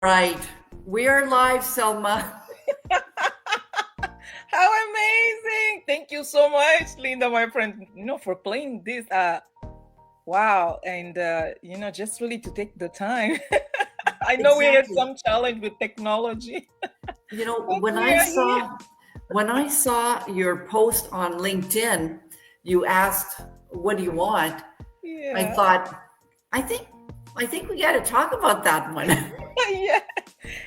Right. We are live, Selma. How amazing! Thank you so much, Linda, my friend, for playing this. Wow, and just really to take the time. I know we had Exactly. some challenge with technology, You know, but we are here. when I saw your post on LinkedIn, you asked, "What do you want?" I Yeah, thought, I think I think we got to talk about that one. yeah,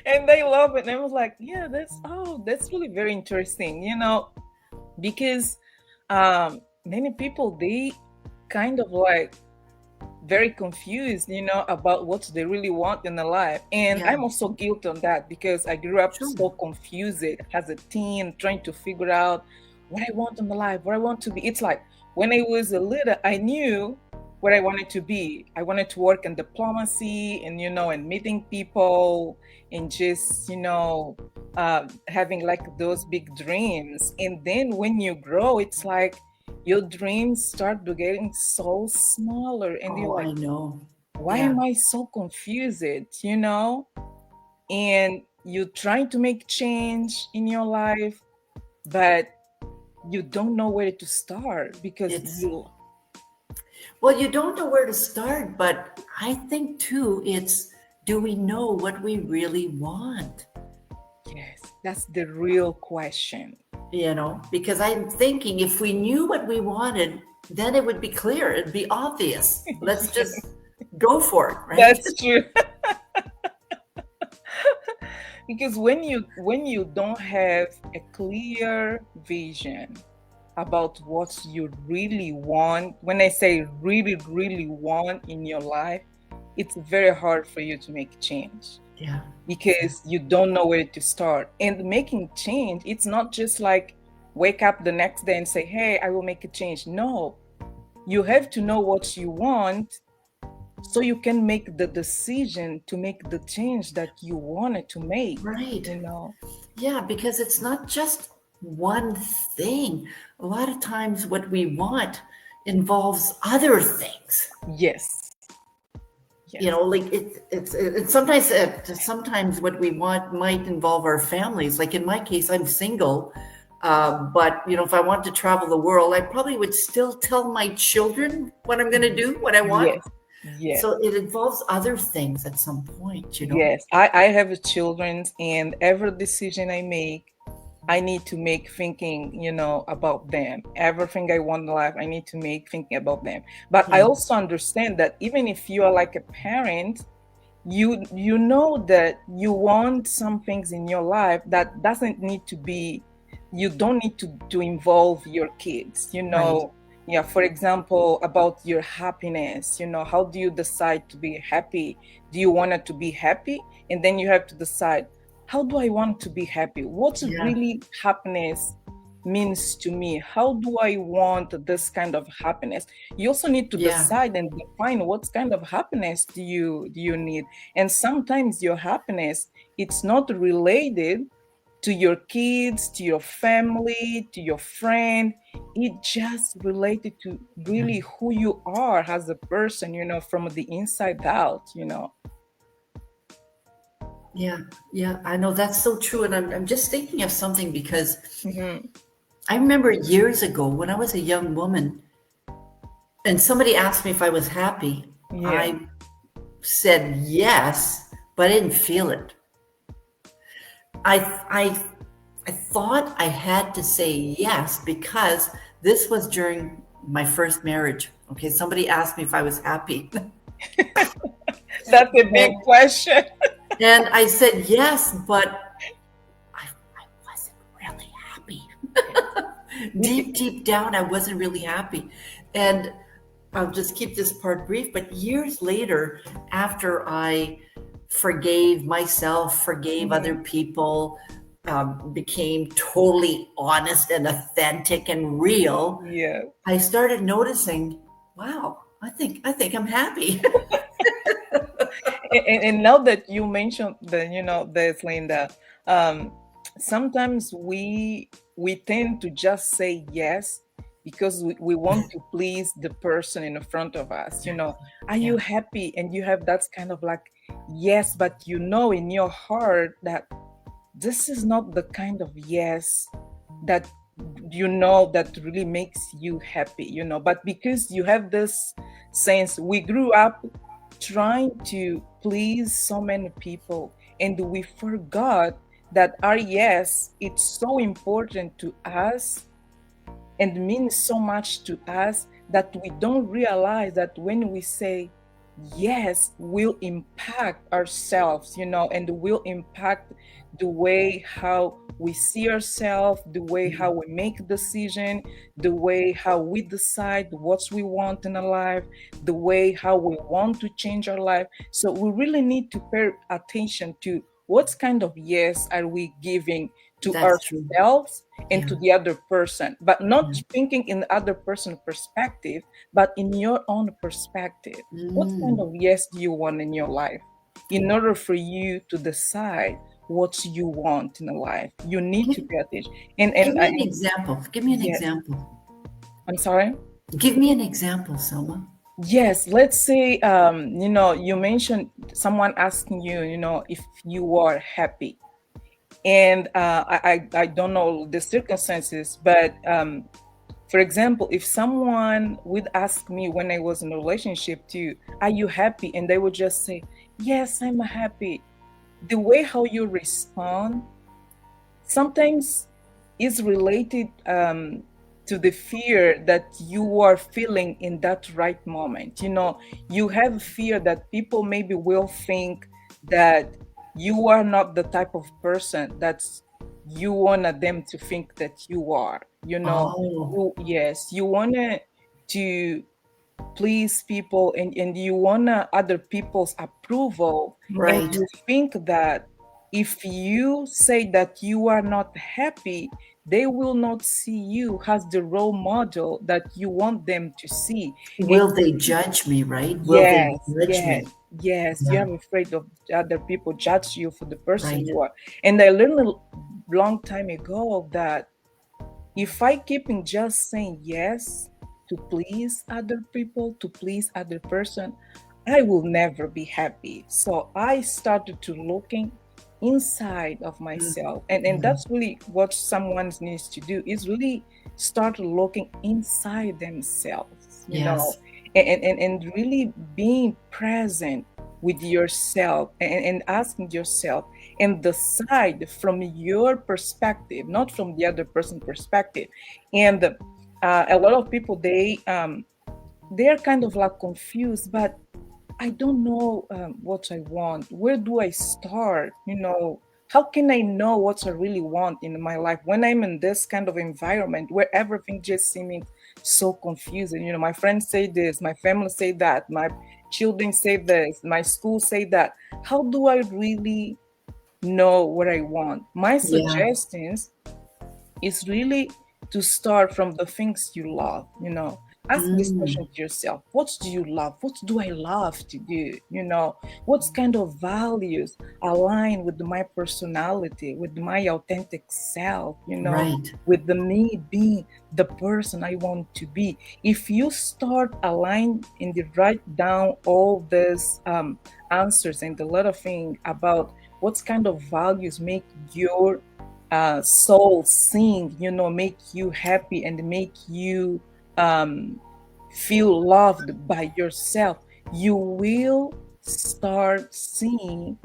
and they love it. And I was like, yeah, that's really very interesting. Because many people they kind of like very confused, about what they really want in their life. And Yeah, I'm also guilty on that because I grew up sure. so confused as a teen, trying to figure out what I want in my life, what I want to be. It's like when I was a little, I knew what I wanted to be. I wanted to work in diplomacy and, and meeting people and just, having like those big dreams. And then when you grow, it's like, your dreams start to getting so smaller and you're Oh, like, I know. why Yeah, am I so confused, and you're trying to make change in your life, but you don't know where to start because it's you well, you don't know where to start, but I think too, it's do we know what we really want? yes, that's the real question. Because I'm thinking if we knew what we wanted, then it would be clear, it'd be obvious. Let's just go for it, right? That's true. Because when you don't have a clear vision about what you really want, when I say really really want in your life, it's very hard for you to make change Yeah, because you don't know where to start. And making change, it's not just like wake up the next day and say, hey, I will make a change. No, you have to know what you want so you can make the decision to make the change that you wanted to make, right. you know? Yeah, because it's not just one thing. A lot of times, what we want involves other things. Yes. Yes. Like it's sometimes what we want might involve our families. Like in my case, I'm single, but if I want to travel the world, I probably would still tell my children what I'm going to do, what I want. Yes. Yes. So it involves other things at some point. Yes. I have a children, and every decision I make, I need to make thinking, about them. Everything I want in life, I need to make thinking about them. But I Yeah, also understand that even if you are like a parent, you know that you want some things in your life that doesn't need to be, you don't need to involve your kids, right. yeah, for example, about your happiness, how do you decide to be happy? Do you want it to be happy? And then you have to decide, how do I want to be happy? What's Yeah, really happiness means to me? How do I want this kind of happiness? You also need to yeah, decide and define what kind of happiness do you need. And sometimes your happiness, it's not related to your kids, to your family, to your friend. It just related to yeah, really who you are as a person, from the inside out. yeah, yeah. I know that's so true, and I'm just thinking of something because Hmm. I remember years ago when I was a young woman, and somebody asked me if I was happy. Yeah. I said yes, but I didn't feel it. I I I thought I had to say yes because this was during my first marriage. Okay, somebody asked me if I was happy. That's a big and, question. and I said yes, but I wasn't really happy. Deep, deep down, I wasn't really happy. And I'll just keep this part brief, but years later, after I forgave myself, forgave other Mhm. people, became totally honest and authentic and real, Yeah. I started noticing, wow, I think I'm happy. And now that you mentioned this, Linda, um, sometimes we tend to just say yes because we want to please the person in front of us. Are Yeah, you happy? And you have that kind of like yes, but you know in your heart that this is not the kind of yes that that really makes you happy, but because you have this sense, we grew up trying to please so many people, and we forgot that our yes, it's so important to us and means so much to us that we don't realize that when we say yes, will impact ourselves, and will impact the way how we see ourselves, the way how we make decision, the way how we decide what we want in our life, the way how we want to change our life. So we really need to pay attention to what kind of yes are we giving to That's true. ourselves and Yeah. to the other person, but not Yeah. thinking in the other person's perspective, but in your own perspective. What kind Mm. of yes do you want in your life? In order for you to decide what you want in life, you need Give, to pay attention. And give me an example. Give me an yeah, example. I'm sorry. Give me an example, Selma. Yes, let's say you mentioned someone asking you, if you are happy, and I don't know the circumstances, but for example, if someone would ask me when I was in a relationship too, are you happy? And they would just say, yes, I'm happy. The way how you respond sometimes is related to the fear that you are feeling in that right moment. You have fear that people maybe will think that you are not the type of person that's you want them to think that you are. Oh, Yes, you want to please people, and you want other people's approval, and right. you think that if you say that you are not happy, they will not see you as the role model that you want them to see. And Will they judge me, right? Will they yes, judge yes, me? yes, you Yeah, are afraid of other people judge you for the person right. you are. And I learned a long time ago that if I keep in just saying yes to please other people, to please other person, I will never be happy. So I started to looking inside of Mm, myself. And yeah. that's really what someone needs to do, is really start looking inside themselves, Yes. and really being present with yourself, and asking yourself and decide from your perspective, not from the other person's perspective. And a lot of people, they are kind of like confused, but I don't know what I want. Where do I start? How can I know what I really want in my life when I'm in this kind of environment where everything just seeming so confusing? My friends say this, my family say that, my children say this, my school say that. How do I really know what I want? My Yeah. suggestions is really to start from the things you love. Ask this Mm, question to yourself: what do you love? What do I love to do? What kind of values align with my personality, with my authentic self, right. with the me being the person I want to be. If you start align and you write down all these answers and a lot of things about what kind of values make your soul sing, make you happy and make you um, feel loved by yourself, you will start seeing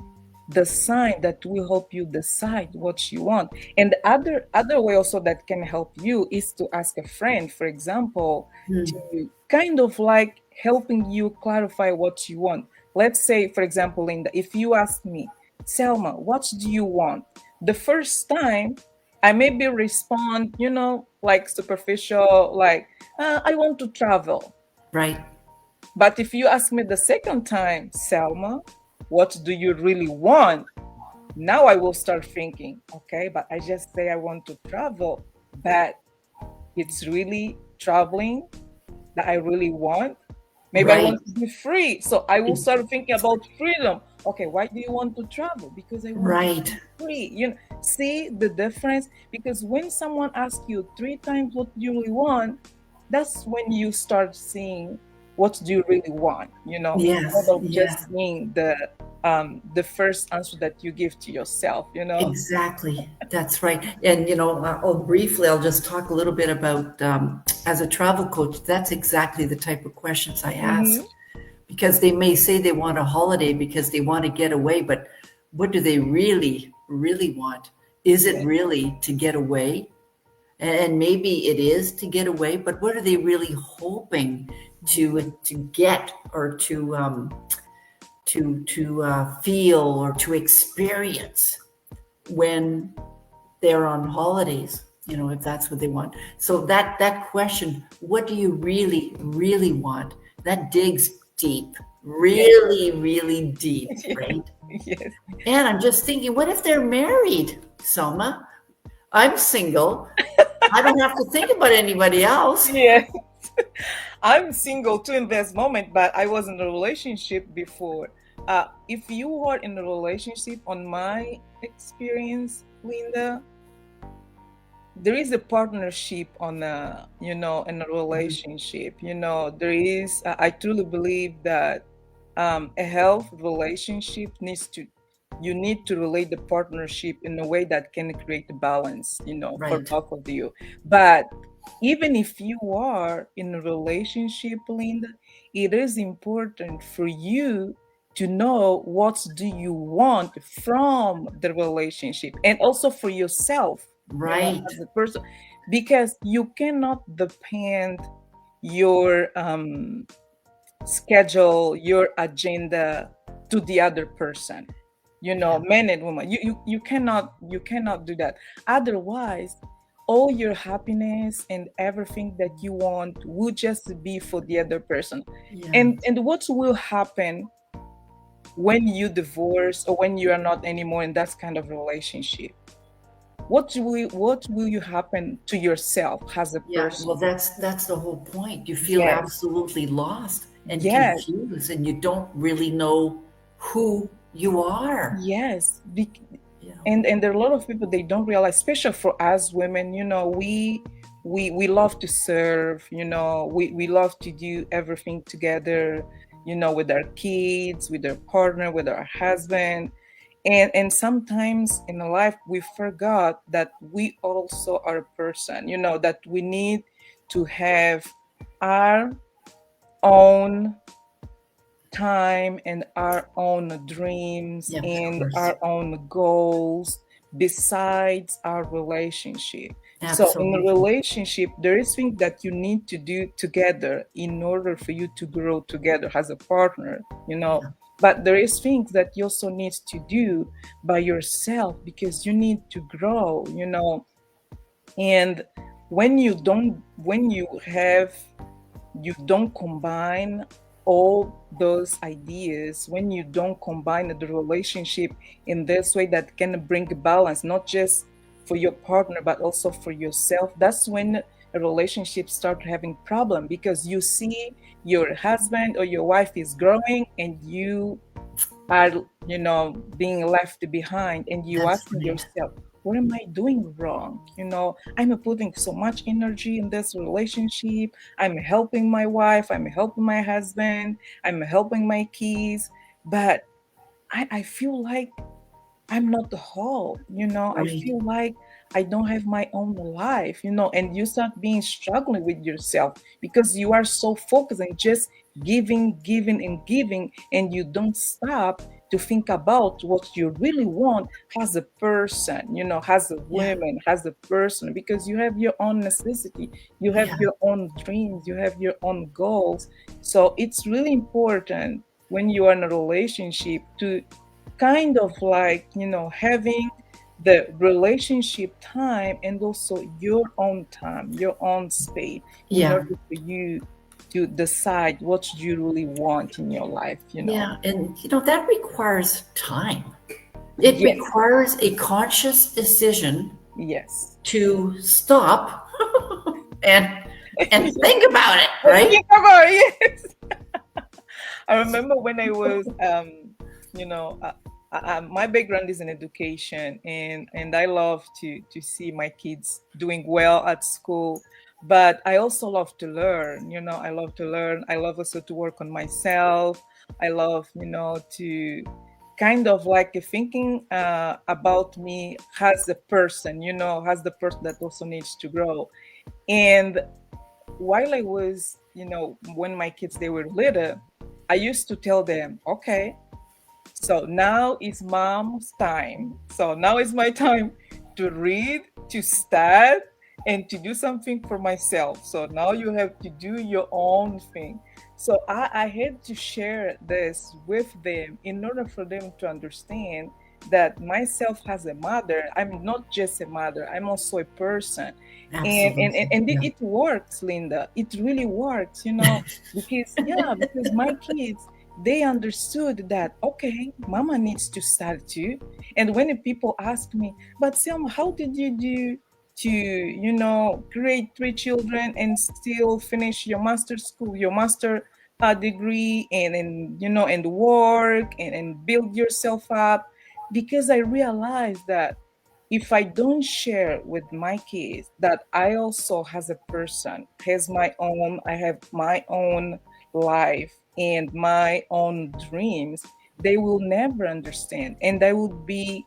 the sign that will help you decide what you want. And the other way also that can help you is to ask a friend, for example, Mm, to kind of like helping you clarify what you want. Let's say, for example, Linda, if you ask me, Selma, what do you want? The first time I maybe respond, like superficial, like, I want to travel. right. But if you ask me the second time, Selma, what do you really want? Now I will start thinking, okay, but I just say I want to travel, but it's really traveling that I really want. Maybe I Right. want to be free. So I will start thinking about freedom. Okay, why do you want to travel? Because I want to Right. be free. See the difference? Because when someone asks you three times what you really want, that's when you start seeing what do you really want, instead Yes. of Yeah. just seeing the the first answer that you give to yourself, you know. Exactly. That's right. And, briefly, I'll just talk a little bit about, as a travel coach, that's exactly the type of questions I ask. Hmm. Because they may say they want a holiday because they want to get away, but what do they really, really want? Is it Yeah. really to get away? And maybe it is to get away, but what are they really hoping to get, or to feel, or to experience when they're on holidays? If that's what they want. So that question, what do you really, really want? That digs deep, Yes. really, really deep, right? Yes. And I'm just thinking, what if they're married, Selma? I'm single. I don't have to think about anybody else. Yes. I'm single too in this moment, but I was in a relationship before. If you are in a relationship, on my experience, Linda, there is a partnership on a, in a Mhm. relationship. There is, I truly believe that a health relationship you need to relate the partnership in a way that can create a balance, for Right, both of you. But even if you are in a relationship, Linda, it is important for you to know what do you want from the relationship, and also for yourself, right. as a person, because you cannot depend your schedule, your agenda to the other person. Yeah, Men and women, you cannot do that. Otherwise, all your happiness and everything that you want will just be for the other person. yeah, And what will happen when you divorce, or when you are not anymore in that kind of relationship? What will you happen to yourself as a yeah. Well, person? that's the whole point. You feel Yes, absolutely lost and yes, confused, and you don't really know who you are. yes. You know. And there are a lot of people, they don't realize, especially for us women, we love to serve, we love to do everything together, with our kids, with our partner, with our husband. And sometimes in life we forgot that we also are a person, that we need to have our own time and our own dreams Yeah, of and course. our own goals besides our relationship. So in a Absolutely. relationship, there is things that you need to do together in order for you to grow together as a partner. Yeah, But there is things that you also need to do by yourself because you need to grow. And when you don't combine all those ideas, when you don't combine the relationship in this way that can bring balance, not just for your partner but also for yourself, that's when a relationship start having problem, because you see your husband or your wife is growing and you are, being left behind, and you that's asking right. yourself, what am I doing wrong? I'm putting so much energy in this relationship. I'm helping my wife, I'm helping my husband, I'm helping my kids, but I feel like I'm not the whole, I Right. feel like I don't have my own life, and you start being struggling with yourself because you are so focused on just giving, giving, and giving, and you don't stop to think about what you really want as a person, as a Yeah, woman, as a person, because you have your own necessity, you have yeah, your own dreams, you have your own goals. So it's really important when you are in a relationship to kind of like, having the relationship time and also your own time, your own space, in yeah, order for you to decide what you really want in your life. yeah. And that requires time. It Yes, requires a conscious decision yes. to stop and think about it, Yeah, right? yes. I remember when I was, you know, my background is in education, and I love to see my kids doing well at school. But I also love to learn. I love to learn. I love also to work on myself. I love, to kind of like thinking about me as a person, as the person that also needs to grow. And while I was, when my kids they were little, I used to tell them, okay, so now is mom's time. So now is my time to read, to start, and to do something for myself. So now you have to do your own thing. So I had to share this with them in order for them to understand that myself as a mother, I'm not just a mother, I'm also a person. Absolutely. And Yeah. it works, Linda. It really works, because my kids, they understood that, okay, mama needs to start too. And when the people ask me, but Selma, how did you do to, create three children and still finish your master school, your master degree, and work, and build yourself up? Because I realized that if I don't share with my kids that I also as a person I have my own life and my own dreams, they will never understand, and I would be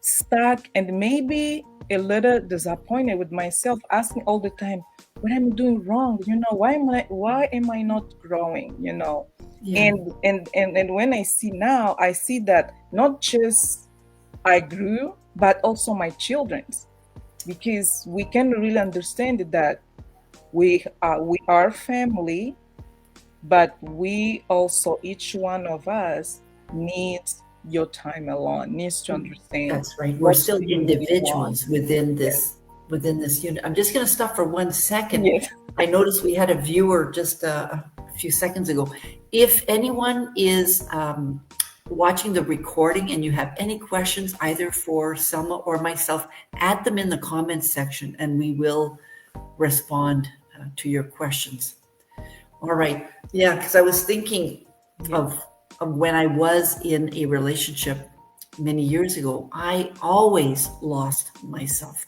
stuck and maybe a little disappointed with myself, asking all the time what I'm doing wrong. Why am I not growing? Yeah. And when I see now, I see that not just I grew, but also my children's, because we can really understand that we are family, but we also, each one of us, needs your time alone, needs to understand That's right. We're what still do you really want. individuals within Yes. this unit. I'm just going to stop for 1 second. Yes. I noticed we had a viewer just a few seconds ago. If anyone is watching the recording and you have any questions, either for Selma or myself, add them in the comments section and we will respond to your questions. All right. Yeah, because I was thinking Yeah. of when I was in a relationship many years ago. I always lost myself.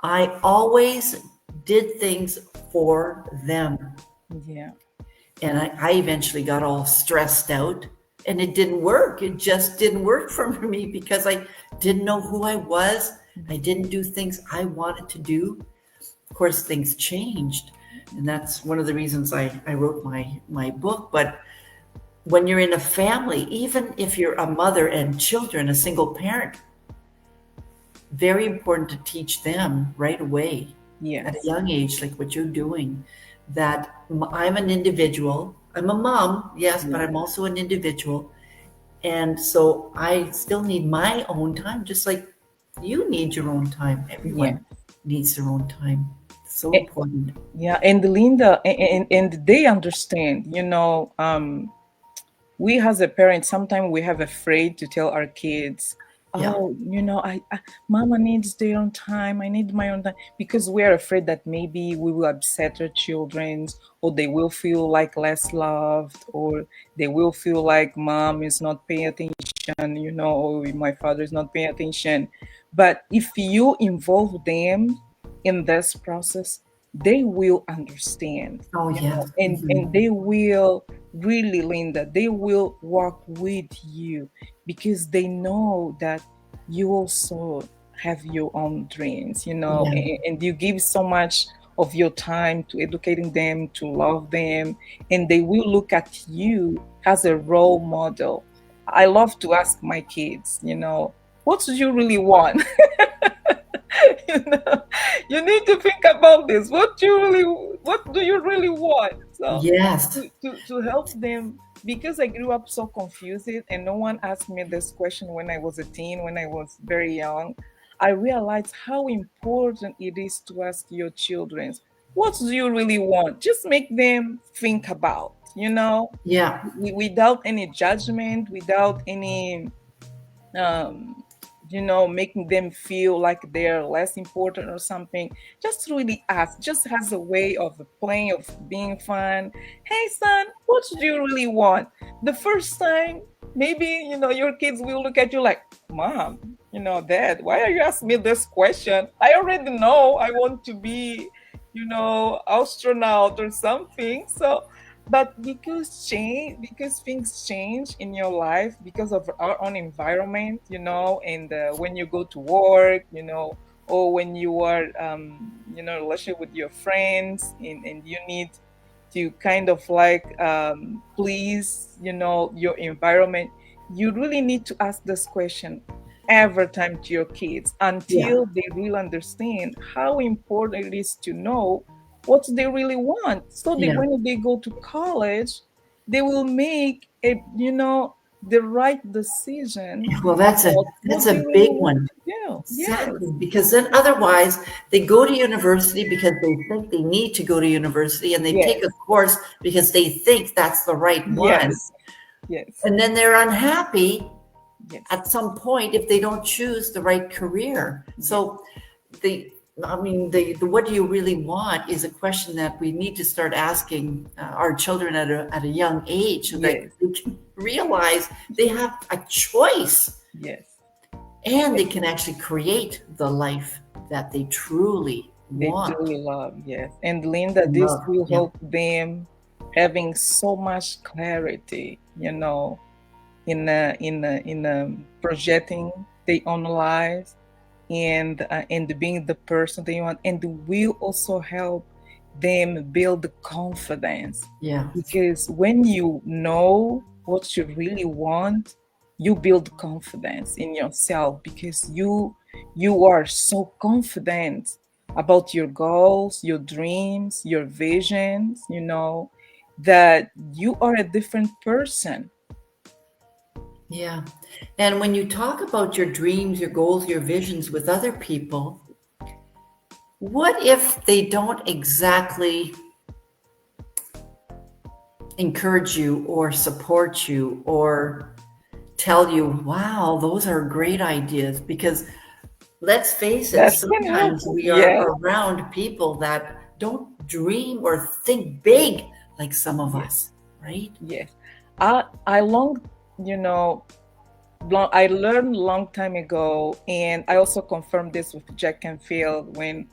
I always did things for them. Yeah. And I eventually got all stressed out and it didn't work. It just didn't work for me because I didn't know who I was. I didn't do things I wanted to do. Of course, things changed. And that's one of the reasons I wrote my book. But when you're in a family, even if you're a mother and children, a single parent, very important to teach them right away at a Yes. young age, like what you're doing, that I'm an individual. I'm a mom, yes, but Yeah. I'm also an individual. And so I still need my own time, just like you need your own time. Yeah. Everyone needs their own time. So Eh, important. yeah. And Linda, and they understand, we as a parent, sometimes we have afraid to tell our kids, Yeah. oh, mama needs their own time, I need my own time, because we're afraid that maybe we will upset our children, or they will feel like less loved, or they will feel like mom is not paying attention, or my father is not paying attention. But if you involve them in this process, they will understand, Oh, yeah. and they will really, Linda, they will walk with you, because they know that you also have your own dreams, Yeah. and you give so much of your time to educating them, to love them, and they will look at you as a role model. I love to ask my kids, what do you really want? you know, you need to think about this. What do you really want? So Yes. to help them, because I grew up so confused and no one asked me this question when I was a teen, when I was very young. I realized how important it is to ask your children, what do you really want? Just make them think about, Yeah. without any judgment, without any um, making them feel like they're less important or something. Just really ask, just as a way of playing, of being fun. Hey, son, what do you really want? The first time, maybe, your kids will look at you like, Mom, Dad, why are you asking me this question? I already know I want to be, astronaut or something. So But because things change in your life because of our own environment, and when you go to work, or when you are, relationship with your friends, and you need to kind of like please, your environment, you really need to ask this question every time to your kids Yeah. until they really understand how important it is to know what they really want, so that Yeah. when they go to college they will make the right decision Well, about that's what they a really big want one. to do. Yes, Exactly. Because then otherwise they go to university because they think they need to go to university and they take a yes, course because they think that's the right one. yes, yes, And then they're unhappy yes, at some point if they don't choose the right career. yes, So the I mean the what do you really want is a question that we need to start asking our children at a young age so that yes, they can realize they have a choice yes. and they can actually create the life that they truly They want truly love, yes. And Linda, and this love. will Yeah, help them having so much clarity, in projecting their own lives, and being the person they want, and will also help them build the confidence, yeah, because when you know what you really want, you build confidence in yourself, because you are so confident about your goals, your dreams, your visions, that you are a different person. yeah. And when you talk about your dreams, your goals, your visions with other people, what if they don't exactly encourage you or support you or tell you, wow, those are great ideas? Because let's face it, That can sometimes happen. we are Yes, around people that don't dream or think big like some of yes, us, right? yes. I long, you know, I learned long time ago, and I also confirmed this with Jack Canfield when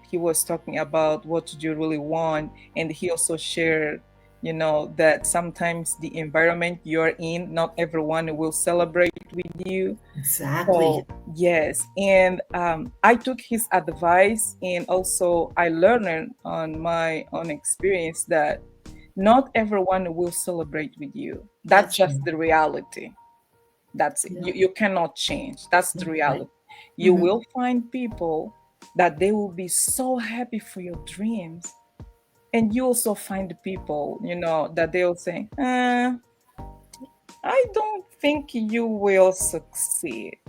he was talking about what do you really want, and he also shared, that sometimes the environment you're in, not everyone will celebrate with you. Exactly. So yes, and I took his advice, and also I learned on my own experience that not everyone will celebrate with you. That's That's just right. the reality. That's it. Yeah. You cannot change. That's the That's right. reality. You Mhm. will find people that they will be so happy for your dreams. And you also find people, that they'll say, I don't think you will succeed.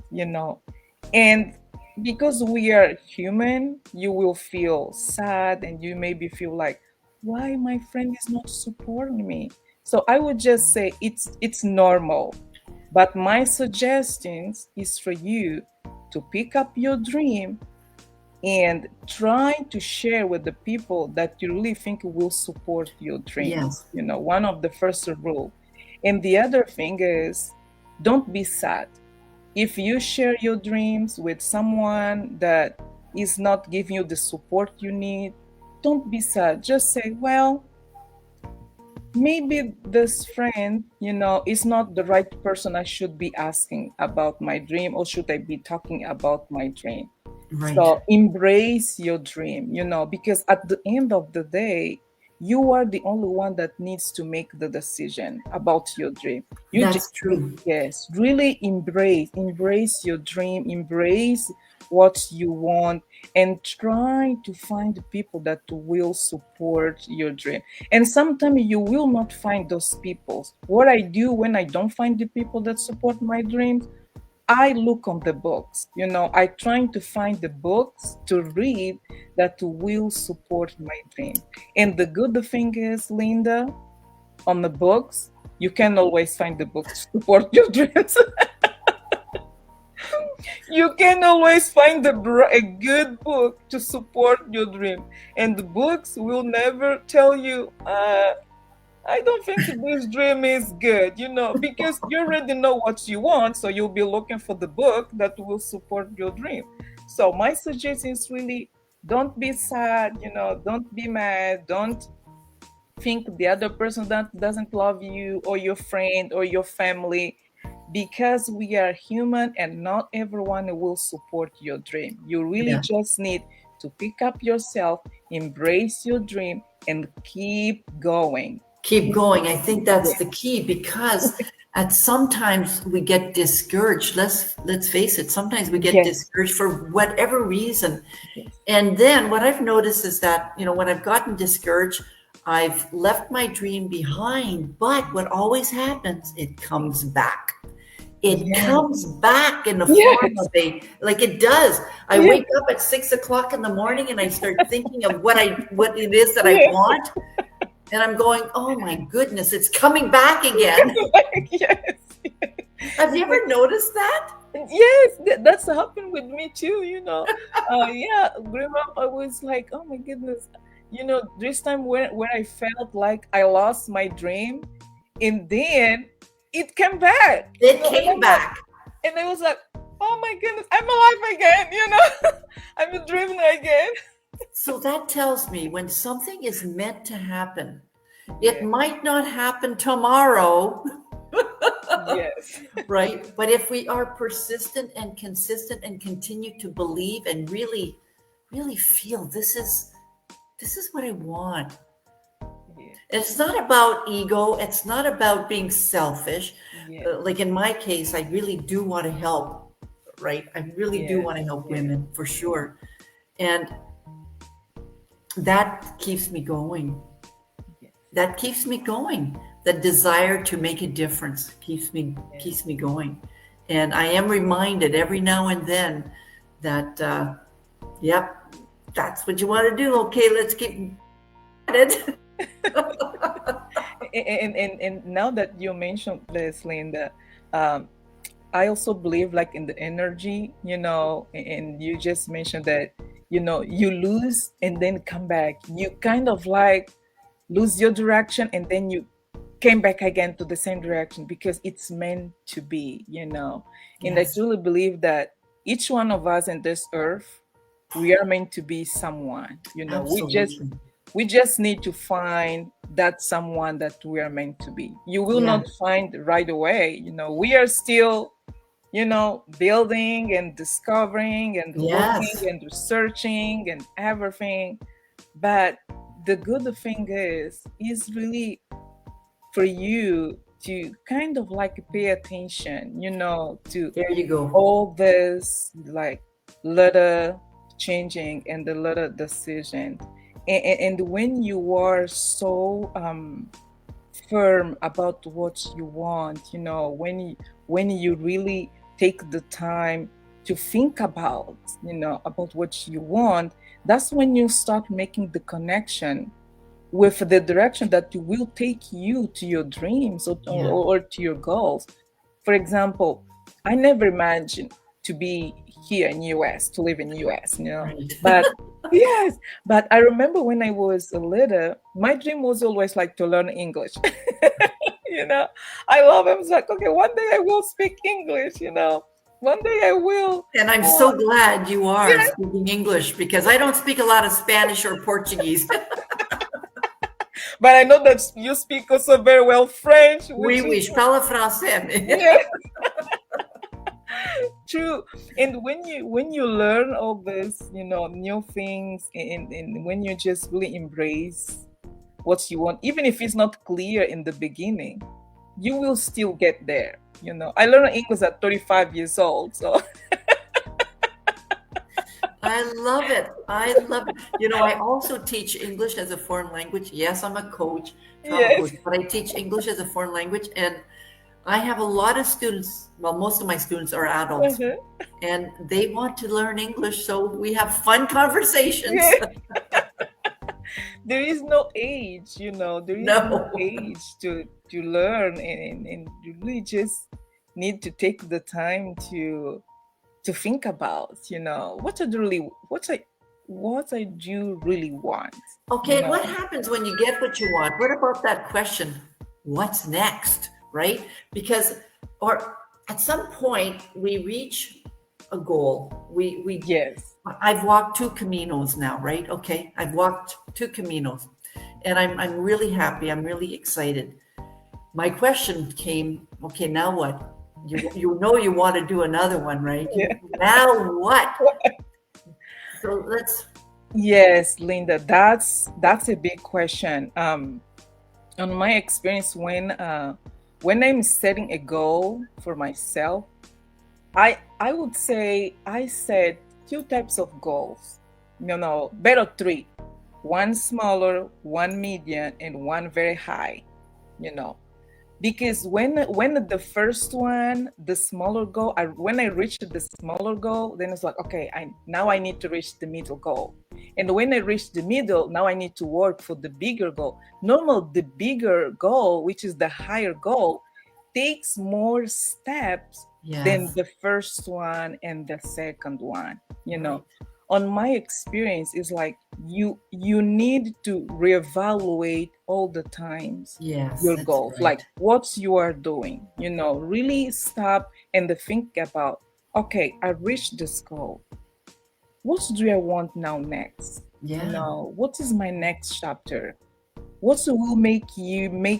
And because we are human, you will feel sad, and you maybe feel like, why my friend is not supporting me? So I would just say it's normal. But my suggestions is for you to pick up your dream and try to share with the people that you really think will support your dreams. Yes. One of the first rule. And the other thing is, don't be sad. If you share your dreams with someone that is not giving you the support you need, don't be sad. Just say, well, maybe this friend, is not the right person I should be asking about my dream, or should I be talking about my dream. Right. So embrace your dream, because at the end of the day, you are the only one that needs to make the decision about your dream. You just That's true. Yes, really embrace your dream, embrace what you want, and try to find people that will support your dream. And sometimes you will not find those people. What I do when I don't find the people that support my dreams, I look on the books. I trying to find the books to read that will support my dream. And the good thing is, Linda, on the books, you can always find the books to support your dreams. You can always find a good book to support your dream. And the books will never tell you, I don't think this dream is good, because you already know what you want. So you'll be looking for the book that will support your dream. So my suggestion is really, don't be sad, don't be mad, don't think the other person that doesn't love you or your friend or your family, because we are human and not everyone will support your dream. You really Yeah. just need to pick up yourself, embrace your dream, and keep going. Keep going. I think that's Yeah. the key, because at sometimes we get discouraged. Let's face it. Sometimes we get Yes. discouraged for whatever reason. Yes. And then what I've noticed is that, when I've gotten discouraged, I've left my dream behind. But what always happens, it comes back. It Yes. comes back in the form Yes. of like it does. I Yes. wake up at 6 o'clock in the morning and I start thinking of what it is that I Yes. want. And I'm going, oh my goodness, it's coming back again. Yes. Have you ever noticed that? Yes, that's happened with me too, yeah, growing up I was like, oh my goodness, this time when I felt like I lost my dream, and then it came back, It and came I'm like, back. and I was like, oh my goodness, I'm alive again. I'm a dreamer again. So that tells me when something is meant to happen, it Yeah. might not happen tomorrow, Yes. right? But if we are persistent and consistent and continue to believe and really, really feel this is what I want. Yeah. It's not about ego. It's not about being selfish. Yeah. Like in my case, I really do want to help, right? I really do Yes. want to help Yes. women for sure. And that keeps me going. Yes. That keeps me going. The desire to make a difference Yes. keeps me going. And I am reminded every now and then that, yep, that's what you want to do. Okay, let's keep at it. And now that you mentioned this, Linda, um, I also believe like in the energy, and you just mentioned that, you lose and then come back. You kind of like lose your direction and then you came back again to the same direction because it's meant to be. And I Yes, truly believe that each one of us in this earth, we are meant to be someone, we just absolutely. we just need to find that someone that we are meant to be. You will Yeah, not find right away. We are still, building and discovering and looking yes, and researching and everything. But the good thing is really for you to kind of like pay attention, to there you go. all this like little changing and the little decision. And when you are so firm about what you want, when you really take the time to think about what you want, that's when you start making the connection with the direction that will take you to your dreams, or, Yeah, or, or to your goals. For example, I never imagined to be here in US, to live in US, right. but yes, but I remember when I was a little, my dream was always like to learn English. you know, I love it. I was like, okay, one day I will speak English. One day I will. And I'm Oh, so glad you are yeah. speaking English, because I don't speak a lot of Spanish or Portuguese. But I know that you speak also very well French, Oui, which oui, is je parle français. yeah, true. And when you learn all this, new things, and when you just really embrace what you want, even if it's not clear in the beginning, you will still get there. I learned English at 35 years old, so I love it. I love it. I also teach English as a foreign language. Yes, I'm a coach, travel yes. coach, but I teach English as a foreign language. And I have a lot of students. Well, most of my students are adults, Uh-huh. and they want to learn English. So we have fun conversations. Yeah. There is no age. There is no No. age to learn, and you really just need to take the time to think about, what I do really want, you Okay, and know. what happens when you get what you want? What about that question? What's next? Right? Because, or at some point, we reach a goal. Yes. I've walked two Caminos now, right? Okay, I've walked two Caminos, and I'm really happy. I'm really excited. My question came, okay, now what? You know you want to do another one, right? Yeah. Now what? So let's. Yes, Linda, that's a big question. On my experience, when I'm setting a goal for myself, I would say I set two types of goals. Better three. One smaller, one medium, and one very high. You know, because when the first one, the smaller goal, when I reached the smaller goal, then it's like, okay, I need to reach the middle goal. And when I reach the middle, now I need to work for the bigger goal. Normal, the bigger goal, which is the higher goal, takes more steps than Yes. the first one and the second one. Right. On my experience, is like you need to reevaluate all the times Yes, your that's goals, like right. what you are doing. Really stop and think about, okay, I reached this goal. What do I want now next? Yeah. What is my next chapter? What will make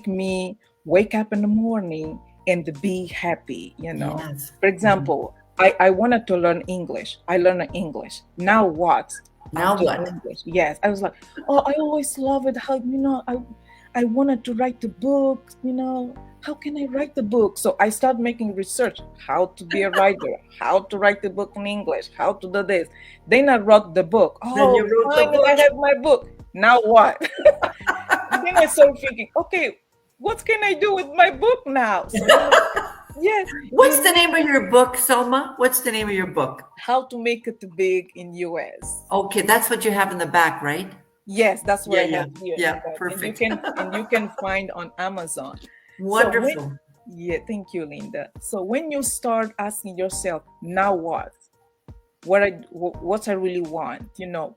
me wake up in the morning and be happy? Yes. For Mhm. example, I wanted to learn English. I learned English. Now what? Now After what? English, yes, I was like, oh, I always love it. How I wanted to write the book. How can I write the book? So I started making research how to be a writer, how to write the book in English, how to do this. Then I wrote the book. Then Oh, you wrote the finally I book. have my book. Now what? Then I started thinking, okay, what can I do with my book now? So yeah, What's the name of your book, Selma? What's the name of your book? how to make it big in US. Okay, that's what you have in the back, right? Yes, that's what Yeah, I yeah, have here in the yeah. back, Perfect. and you can find on Amazon. So Wonderful. yeah, thank you, Linda. So when you start asking yourself, now what? What I really want?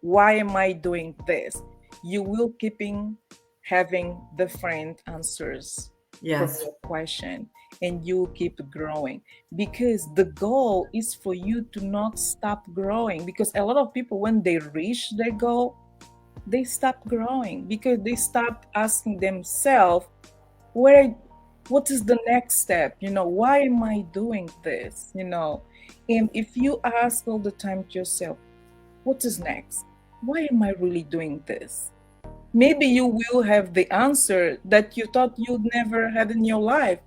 Why am I doing this? You will keeping having different answers from Yes. your question, and you will keep growing, because the goal is for you to not stop growing. Because a lot of people, when they reach their goal, they stop growing because they stop asking themselves, where what is the next step? Why am I doing this? And if you ask all the time to yourself, what is next? Why am I really doing this? Maybe you will have the answer that you thought you'd never had in your life.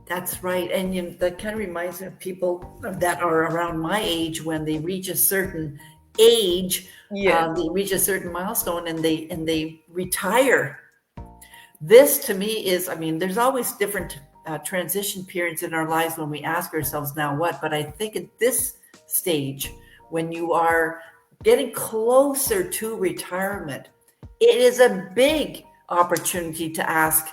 That's right. And that kind of reminds me of people that are around my age when they reach a certain age, Yes, they reach a certain milestone and they retire. This to me is, I mean, there's always different transition periods in our lives when we ask ourselves, now what? But I think at this stage, when you are getting closer to retirement, it is a big opportunity to ask,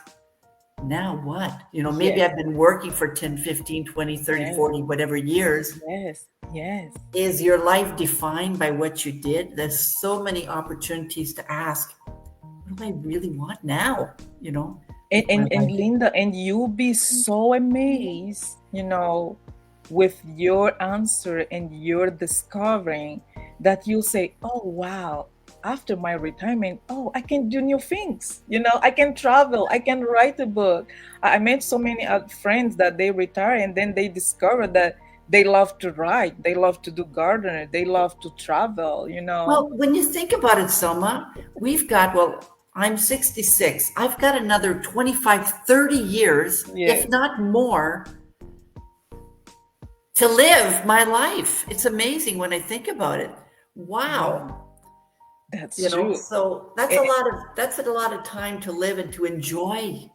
now what? Maybe yes, I've been working for 10, 15, 20, 30, yes, 40, whatever years. yes, yes. Is your life defined by what you did? There's so many opportunities to ask, what do I really want now? And, With my and life. Linda, and you'll be so amazed, with your answer and your discovering, that you'll say, oh, wow, after my retirement, oh, I can do new things. I can travel, I can write a book. I met so many friends that they retire and then they discover that they love to write, they love to do gardening, they love to travel. Well, when you think about it, Selma, I'm 66. I've got another 25, 30 years, if Yes. not more, to live my life. It's amazing when I think about it. Wow, Wow. that's true. So that's a lot of time to live and to enjoy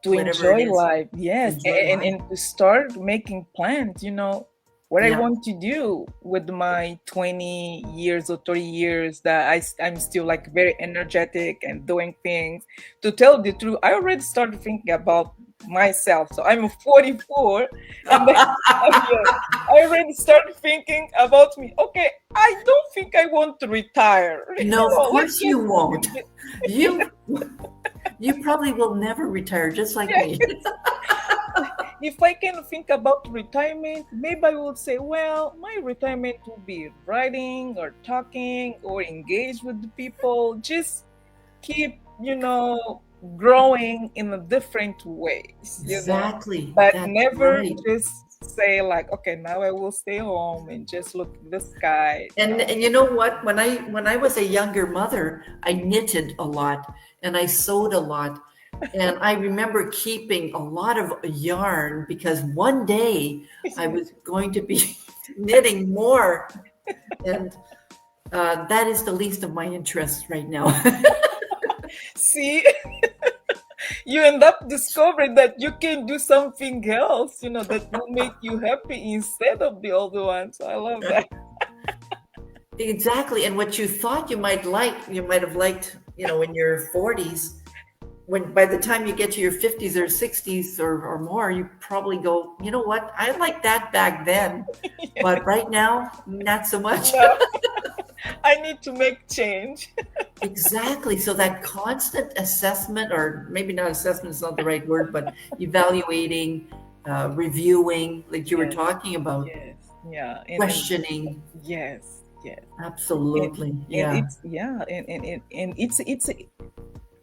To whatever it enjoy is. life, To yes, enjoy life. and to start making plans, what I Yeah. want to do with my 20 years or 30 years, that I'm still like very energetic and doing things. To tell the truth, I already started thinking about myself. So I'm 44, and then yeah, I already started thinking about me. Okay, I don't think I want to retire. No, of Let's course you won't. You you probably will never retire, just like yeah. me. If I can think about retirement, maybe I would say, well, my retirement will be writing or talking or engage with the people. Just keep growing in a different ways, Exactly. but That's never right. just say like, okay, now I will stay home and just look at the sky. No. And you know what? When I was a younger mother, I knitted a lot and I sewed a lot. And I remember keeping a lot of yarn because one day I was going to be knitting more. And that is the least of my interests right now. See, you end up discovering that you can do something else, that will make you happy instead of the other one. So I love that. Exactly. And what you thought you might have liked, in your 40s, when by the time you get to your 50s or 60s or more, you probably go, you know what? I liked that back then, but right now, not so much. No, I need to make change. Exactly. So that constant assessment, or maybe not assessment is not the right word, but evaluating, reviewing, like you were Yes, talking about, yes, yeah, and questioning. yes, yes, and Absolutely. and Yeah. it's yeah, and it's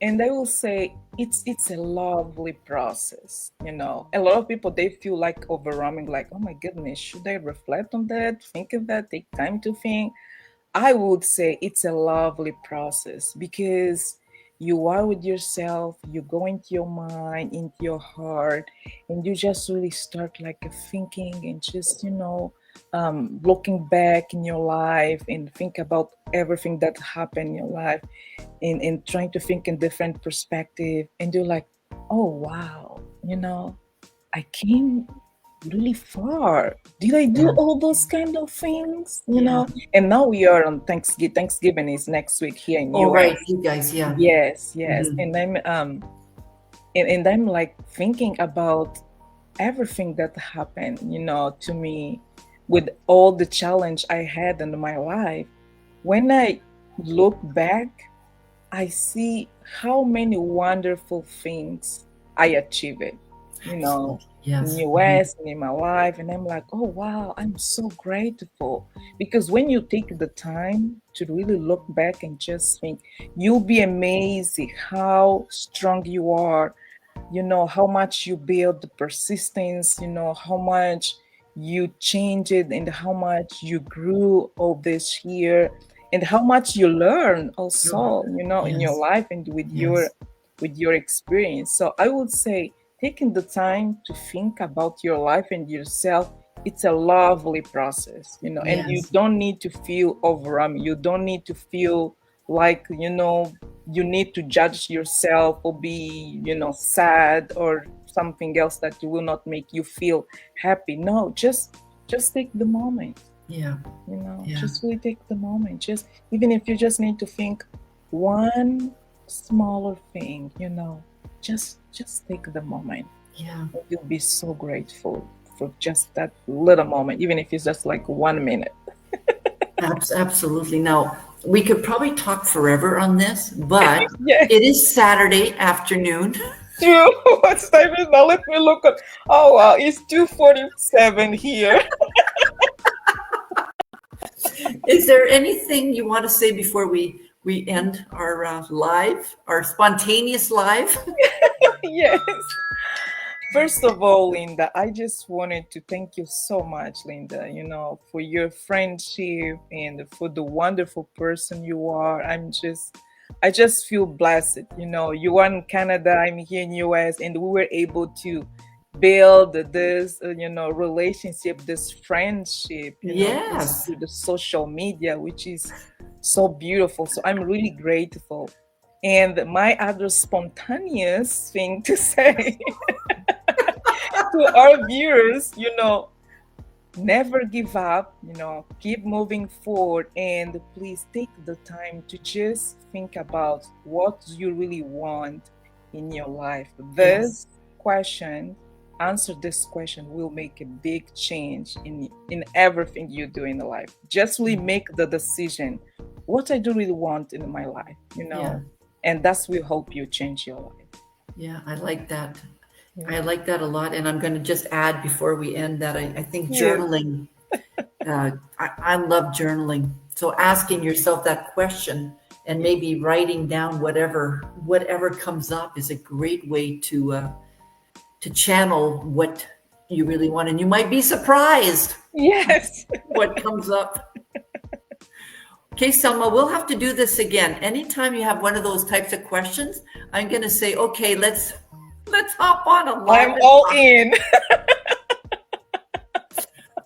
and I will say it's a lovely process. A lot of people, they feel like overwhelming, like, oh my goodness, should I reflect on that, think of that, take time to think? I would say it's a lovely process because you are with yourself, you go into your mind, into your heart, and you just really start like thinking and just looking back in your life and think about everything that happened in your life, and trying to think in different perspective, and you're like, oh wow, I came really far. Did I do Yeah. all those kind of things? Yeah. And now we are on Thanksgiving. Thanksgiving is next week here in Oh, US. right. You guys. Yeah. Yes, yes. Hmm. And I'm like thinking about everything that happened, to me, with all the challenge I had in my life. When I look back, I see how many wonderful things I achieved, you know, Absolutely. in Yes. Hmm. US and in my life. And I'm like, oh wow, I'm so grateful. Because when you take the time to really look back and just think, you'll be amazed how strong you are, how much you build the persistence, how much you changed it, and how much you grew all this year, and how much you learn Oh, also, in your yes. life and with your Yes. with your experience. So I would say taking the time to think about your life and yourself, it's a lovely process, and you Yes. don't need to feel overwhelmed. You don't need to feel like, you need to judge yourself or be sad or something else that will not make you feel happy. No, just take the moment, Yeah. Yeah. just really take the moment. Just even if you just need to think one smaller thing, just take the moment. Yeah. You'll be so grateful for just that little moment, even if it's just like 1 minute. Absolutely. Now, we could probably talk forever on this, but Yes, it is Saturday afternoon. true. What's time is now? Let me look at. Oh wow, it's 2:47 here. Is there anything you want to say before we end our live, our spontaneous live? Yes. First of all, Linda, I just wanted to thank you so much, Linda, for your friendship and for the wonderful person you are. I just feel blessed. You are in Canada, I'm here in US, and we were able to build this relationship, this friendship, just Yes. through the social media, which is so beautiful. So I'm really grateful. And my other spontaneous thing to say to our viewers, never give up, keep moving forward, and please take the time to just think about what you really want in your life. Yes. Answer this question will make a big change in everything you do in life. Just really make the decision, what I do really want in my life, Yeah. and that's will help you change your life. Yeah. I like that. I Yeah. like that a lot. And I'm going to just add before we end that I think Yes. journaling, I love journaling. So asking yourself that question, and maybe writing down whatever comes up is a great way to channel what you really want, and you might be surprised Yes. what comes up. Okay, Selma, we'll have to do this again. Anytime you have one of those types of questions, I'm going to say, okay, let's hop on a live. I'm all in.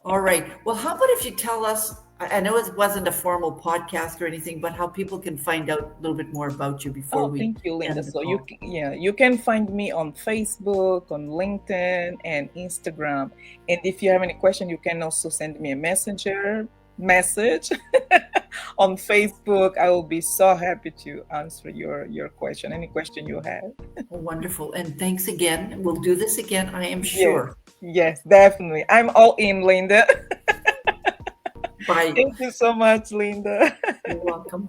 All right. Well, how about if you tell us, I know it wasn't a formal podcast or anything, but how people can find out a little bit more about you before Oh, we thank you, Linda. end the So call. you can find me on Facebook, on LinkedIn, and Instagram. And if you have any question, you can also send me a message on Facebook. I will be so happy to answer your question, any question you have. Wonderful. And thanks again. We'll do this again, I am Yes, sure. yes, definitely. I'm all in, Linda. Bye. Thank you so much, Linda. You're welcome.